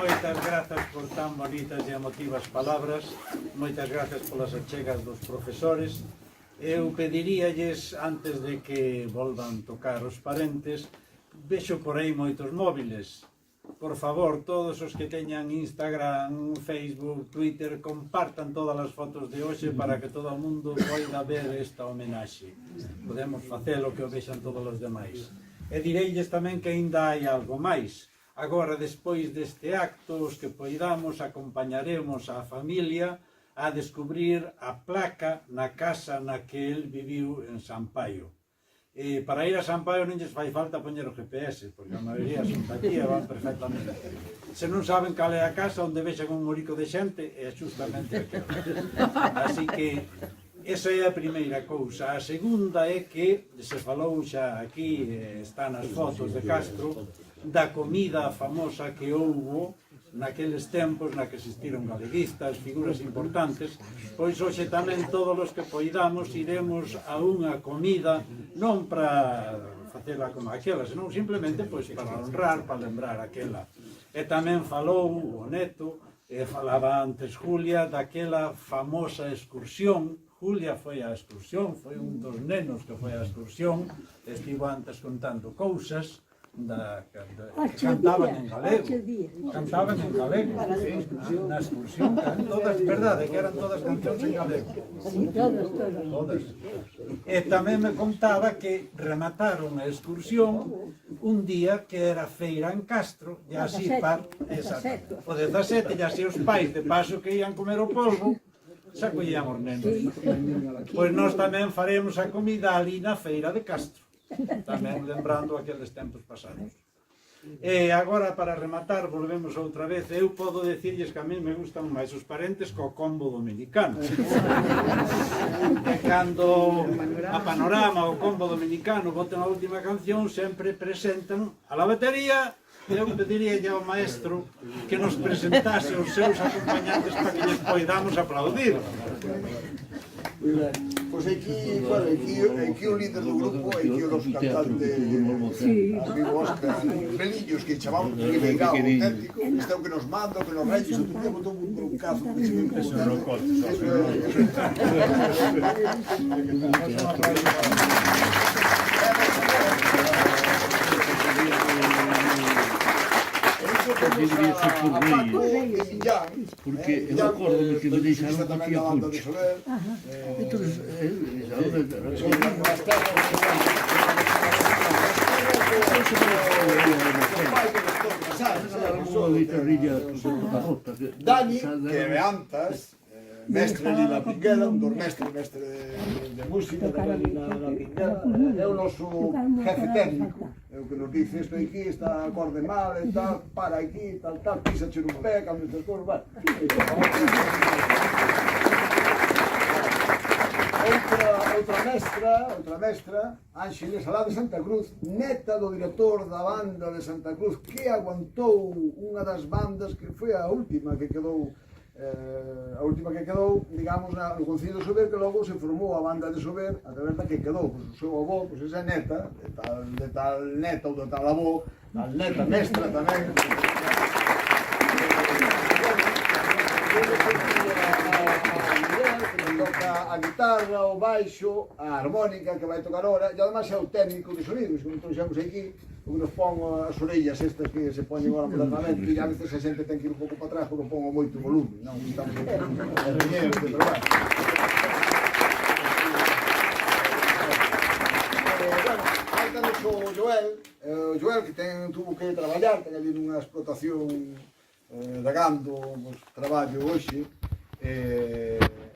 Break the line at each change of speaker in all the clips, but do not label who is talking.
Moitas grazas por tan bonitas e emotivas palabras, moitas grazas polas achegas dos profesores. Eu pediríalles, antes de que volvan tocar os parentes, vexo por aí moitos móviles. Por favor, todos os que teñan Instagram, Facebook, Twitter, compartan todas as fotos de hoxe para que todo o mundo poida ver esta homenaxe. Podemos facelo que o vexan todos os demais. E direilles tamén que aínda hai algo máis. Agora, despois deste acto, os que poidamos acompañaremos á familia a descubrir a placa na casa na que el viviu en San Paio. Para ir a San Paio non lles fai falta poñer o GPS, porque a maioría son aquí e van perfectamente. Se non saben cal é a casa onde vexan un morico de xente, é justamente aquela. Así que esa é a primeira cousa. A segunda é que se falou xa aquí, está nas fotos de Castro, da comida famosa que houbo naqueles tempos na que existiron galeguistas, figuras importantes. Pois hoxe tamén todos os que poidamos iremos a unha comida non para facela como aquela, senón simplemente pois para honrar, para lembrar aquela. E tamén falou o neto, falaba antes Julia, daquela famosa excursión. Julia foi á excursión, foi un dos nenos que foi á excursión, estivo antes contando cousas, que cantaban en galego, na excursión, todas, verdade, que eran todas cancións en galego. Todas. E tamén me contaba que remataron a excursión un día que era feira en Castro, e así, o 17, e así os pais, de paso que ian comer o polvo, xa collían os nenos. Pois nós tamén faremos a comida ali na feira de Castro, tamén lembrando aqueles tempos pasados. E agora, para rematar, volvemos outra vez. Eu podo decirlles que a mí me gustan máis os parentes co combo dominicano. E cando a Panorama, o combo dominicano, botan a última canción, sempre presentan a la batería. Eu pediría ao maestro que nos presentase os seus acompañantes para que lles poidamos aplaudir.
Pois aquí o líder do grupo, aquí o noso cantante amigo Óscar Belillos, que chamamos que Beirao auténtico, este é o que nos manda, o que nos reyes, o que botou un cazo que se me
porque eu acordo que me deixaron aquí a Purcho. Entonces,
Dani, que é antes, mestre ali na Pinguela, un dos mestres de música ali na Pinguela, é o noso jefe técnico, é o que nos dice isto aquí, está acorde mal e tal, para aquí, tal, písache un pé, cambia estas cosas, vale. Outra mestra, Ángeles Alá de Santa Cruz, neta do director da banda de Santa Cruz, que aguantou unha das bandas que foi a última que quedou, digamos, no Concello de Sober, que logo se formou a banda de Sober, a través da que quedou, pois o seu avó, pois esa neta, de tal neta ou de tal avó, tal neta mestra tamén. Toca a guitarra, o baixo, a armónica que vai tocar ahora, e además é o técnico de sonidos, como trouxemos aquí, o que nos pon as orellas estas que se poñen agora modernamente, e a veces a xente ten que ir un pouco para atrás porque pon moito volume, non estamos en reñeros de trabalho. Hai tamén o Joel que tuvo que traballar, ten ali nunha explotación de gando, traballo hoxe,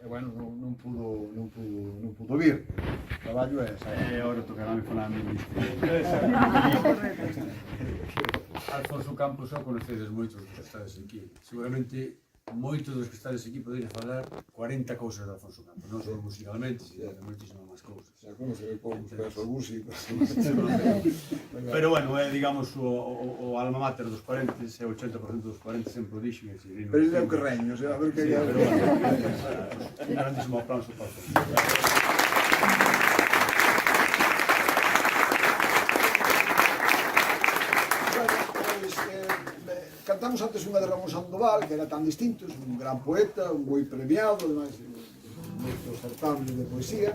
bueno, non pudo vir. O traballo é esa.
Ahora tocará me falar a mí disto. Alfonso Campos xa conocedes moitos dos que estades aquí. Seguramente moitos dos que estades aquí podedes falar 40 cousas de Alfonso Campos, non só musicalmente, sino de moitísimas máis cousas.
Xa conocerei pouco, peso música.
Pero bueno, é, digamos, o alma mater dos parentes, é o 80% dos parentes sempre o dixen.
Pero ele é o que reño, a ver que é.
Un grandísimo aplauso para todos.
cantamos antes unha de Ramón Sandoval, que era tan distinto, é un gran poeta, un moi premiado, además, moitos certámenes de poesía.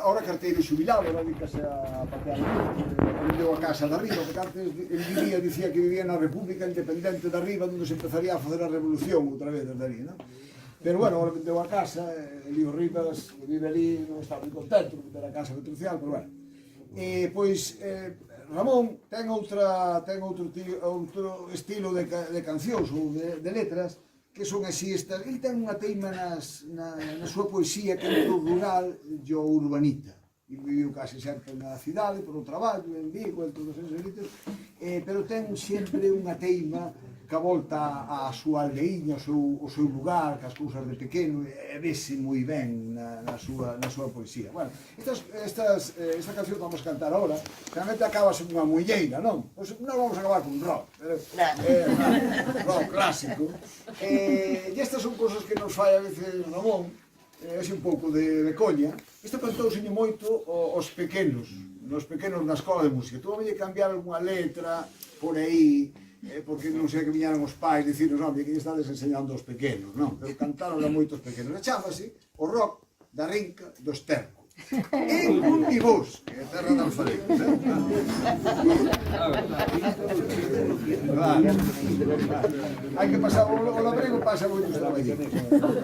Ahora carteiro xubilado, ahora dedicase a patear vendeu a casa de arriba, porque antes el dicía que vivía na República Independente de arriba, onde se empezaría a facer a revolución outra vez desde ali, non? Pero bueno, ahora vendeu a casa, Elío Rivas, que vive ali, non está moi contento, porque era a casa vetucial, pero bueno. Pois, Ramón ten outro estilo de cancións ou de letras que son así estas. Ele ten unha teima na súa poesía que é o rural e o urbanita. E viviu case sempre na cidade, por o traballo, en Vigo, en todos esos sitios, pero ten sempre unha teima que volta á súa aldeiña, ao seu lugar, que as cousas de pequeno, e vese moi ben na súa poesía. Bueno, esta canción que vamos a cantar ahora, realmente acabase unha muilleira, non? Pois non vamos a acabar con rock, rock clásico. E estas son cousas que nos fai a veces Ramón, é un pouco de coña. Isto cantouselle moito aos pequenos, nos pequenos na escola de música. Tú vamos a cambiar algunha letra por aí, porque non sei que viñaran os pais dicirnos, non, que estades enseñando aos pequenos, non? Pero cantaron a moitos pequenos. E chámase o rock da Rinca do Esterco. E un dibús, que é terra de alfareiro. Hai que pasar, o labrego pasa moitos traballitos.
Dime que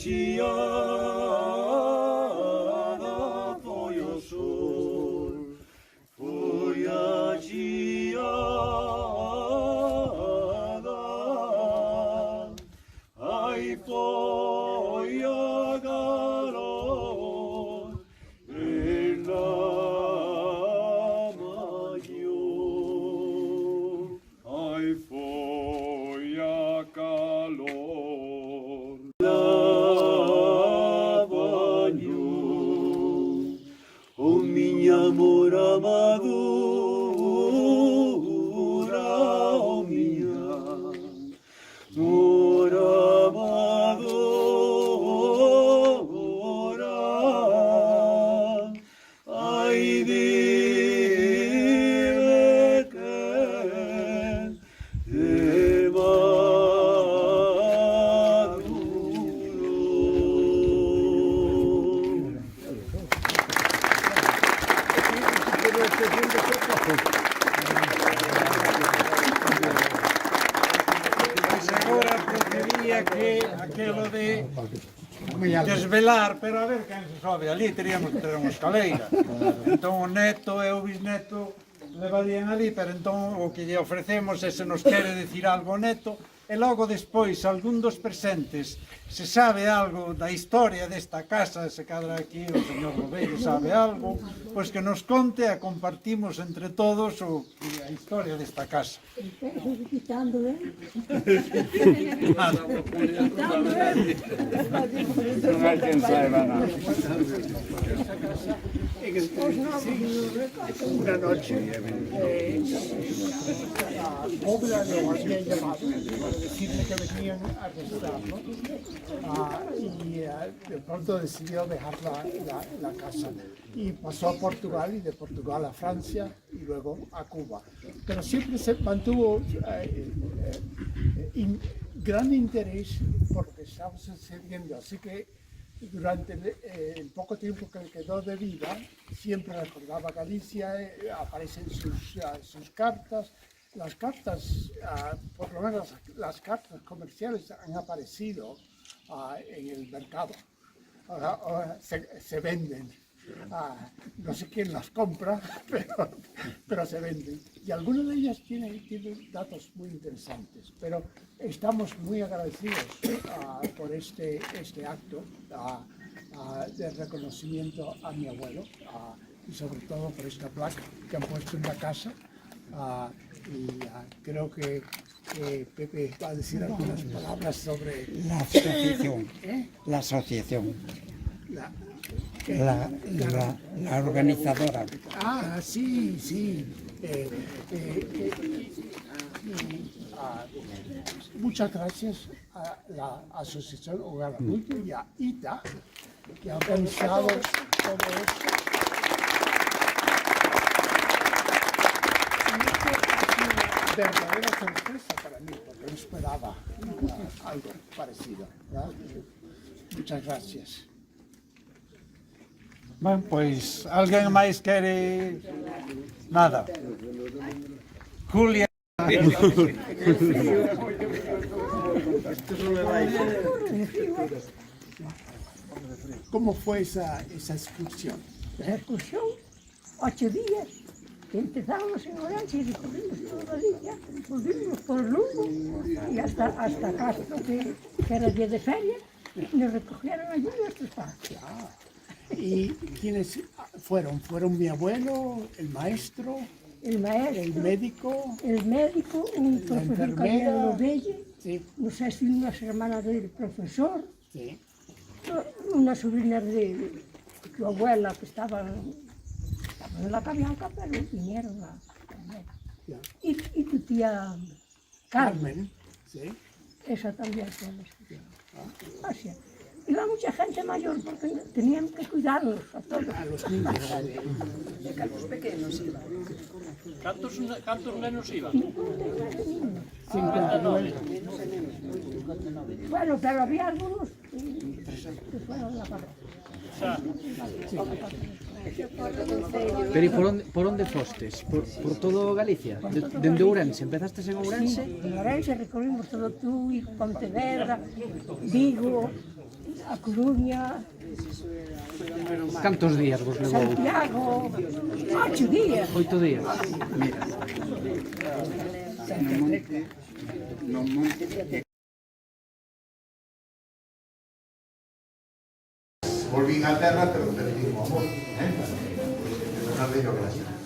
geada foi o sol, foi a geada, ai foi a calor en la maior, ai foi a calor la bañou, o miña amor amadura, o miña amor amadura, ai dime que de maduro.
Pois agora prefería que aquelo de desvelar, pero a ver quen se sobe ali, teríamos que ter unha escaleira. Entón o neto e o bisneto levarían ali, pero entón o que lle ofrecemos é se nos quere decir algo o neto, e logo despois algún dos presentes se sabe algo da historia desta casa, se cadra aquí o señor Robeiro sabe algo, pois que nos conte e compartimos entre todos a historia desta casa.
Quitando, ¿eh?
Non hai quen saiba nada.
Una noche, Bóveda lo habían llamado para decirle que venían a arrestarlo y de pronto decidió dejar la casa y pasó a Portugal y de Portugal a Francia y luego a Cuba. Pero siempre se mantuvo gran interés por lo que estaba sucediendo, así que durante el poco tiempo que le quedó de vida, siempre recordaba Galicia, aparecen sus cartas. Las cartas, por lo menos las cartas comerciales han aparecido en el mercado. Ahora se venden. No sé quién las compra, pero se venden. Y algunas de ellas tienen datos muy interesantes. Pero estamos muy agradecidos por este acto de reconocimiento a mi abuelo y sobre todo por esta placa que han puesto en la casa. Creo que Pepe va a decir algunas palabras sobre
la asociación. La asociación. La organizadora.
Sí. Muchas gracias a la Asociación Hogar Adulto y a ITA, que ha organizado todo esto. Verdadera sorpresa para mí, porque no esperaba algo parecido, ¿verdad? Muchas gracias.
Ben, pois, alguén máis quere... Nada. Julia.
¿Cómo fue esa excursión?
La excursión, 8 días, que empezamos en Orense y recorrimos toda Galicia, volvimos por Lugo y hasta Castro, que era día de feria, nos recogieron allí nuestros padres.
¿Y quiénes fueron? ¿Fueron mi abuelo, el maestro,
el
médico,
un profesor que había de Lovelle,
sí,
no sé si unas hermanas del profesor,
sí,
unas sobrinas de tu abuela que estaban en la Cabianca, pero vinieron a comer. Y tu tía Carmen,
sí,
esa también fue la excursión. Así. Iba mucha gente mayor porque tenían que cuidarlos a todos.
a los niños.
Los pequeños iban. ¿Cantos nenos iban?
59.
Bueno, pero había algunos que fueron a la parroquia.
Pero e por onde fostes? Por todo Galicia? Dende Ourense? Empezastes en Ourense?
Sí, en Ourense recorrimos todo Tui, Pontevedra, Vigo, a Coruña,
Cantos días vos levou?
Santiago, 8 días.
8 días. Mira.
Volví a terra, pero perdí o amor, Bernardino Gracia.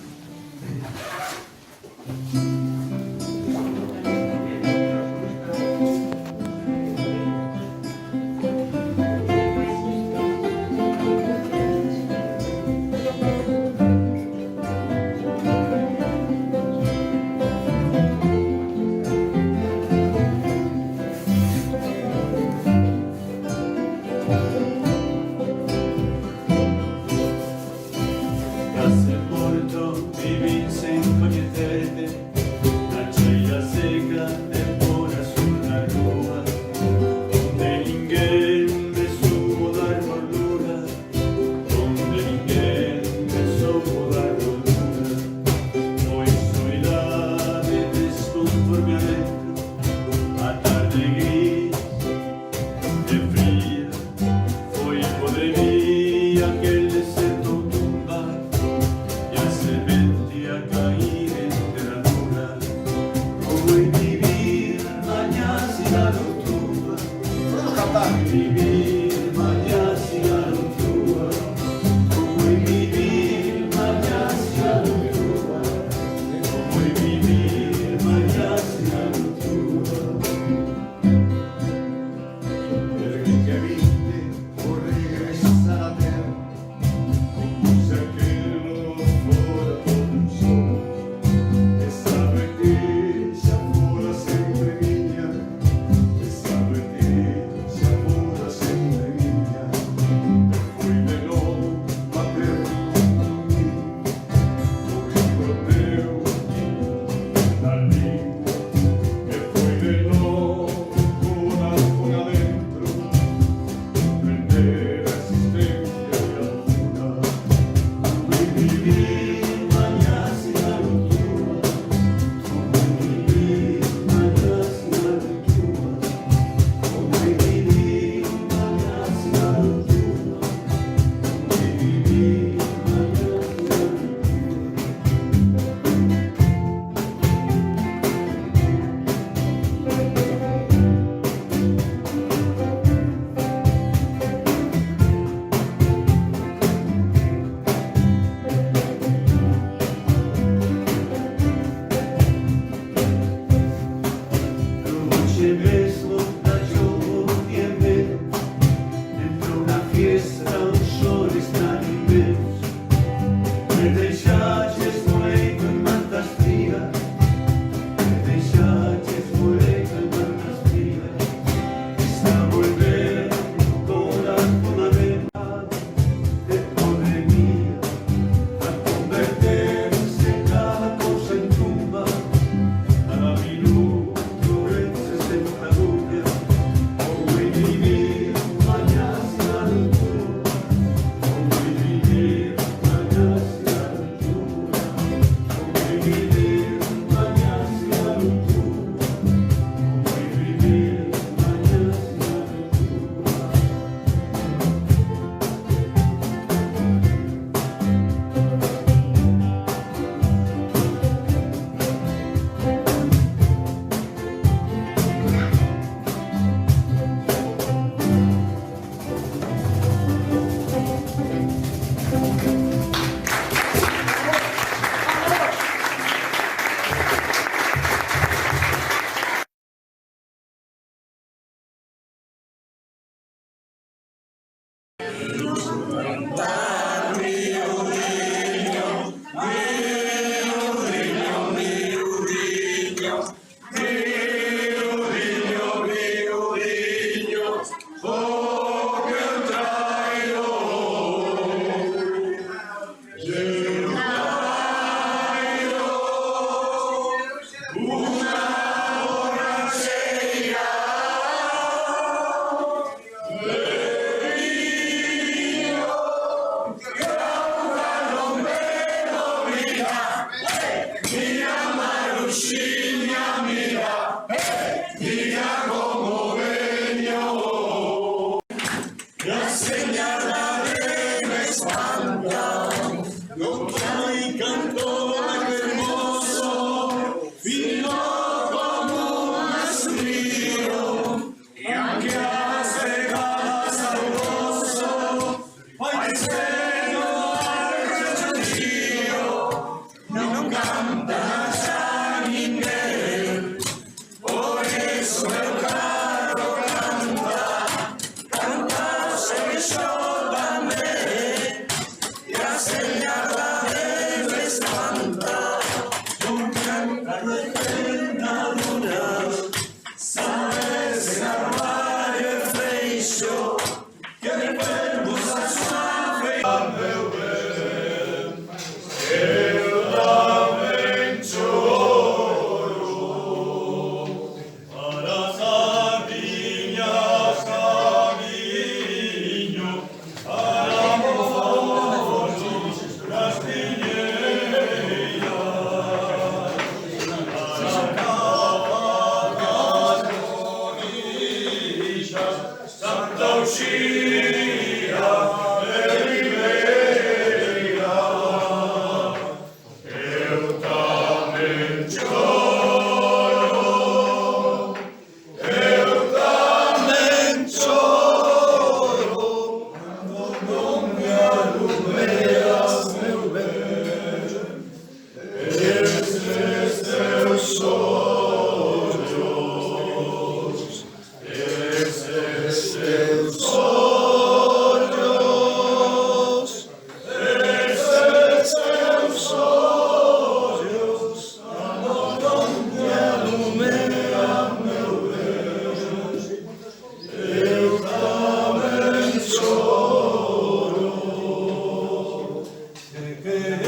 Hace muerto Ay, canto hermoso, fino como un río, y aunque hace gas sabroso, paisano argentino, no canta ya ninguém, por eso el carro canta, canta se yo también, y hace nada de espanta, con canta referenda luna, sabes grabar el fecho, que el verbo está suave. Meu bem, eu também choro, para as sardinhas caminho, para montes das pinheiras, para cavadas bonitas, Santa Uxia de Ribeira. Eu também choro, eu também choro, quando não me alumeas, meu bem, esses teus olhos, esses teus olhos, esses teus olhos, quando não me alumeam, meu bem, eu também choro, te quero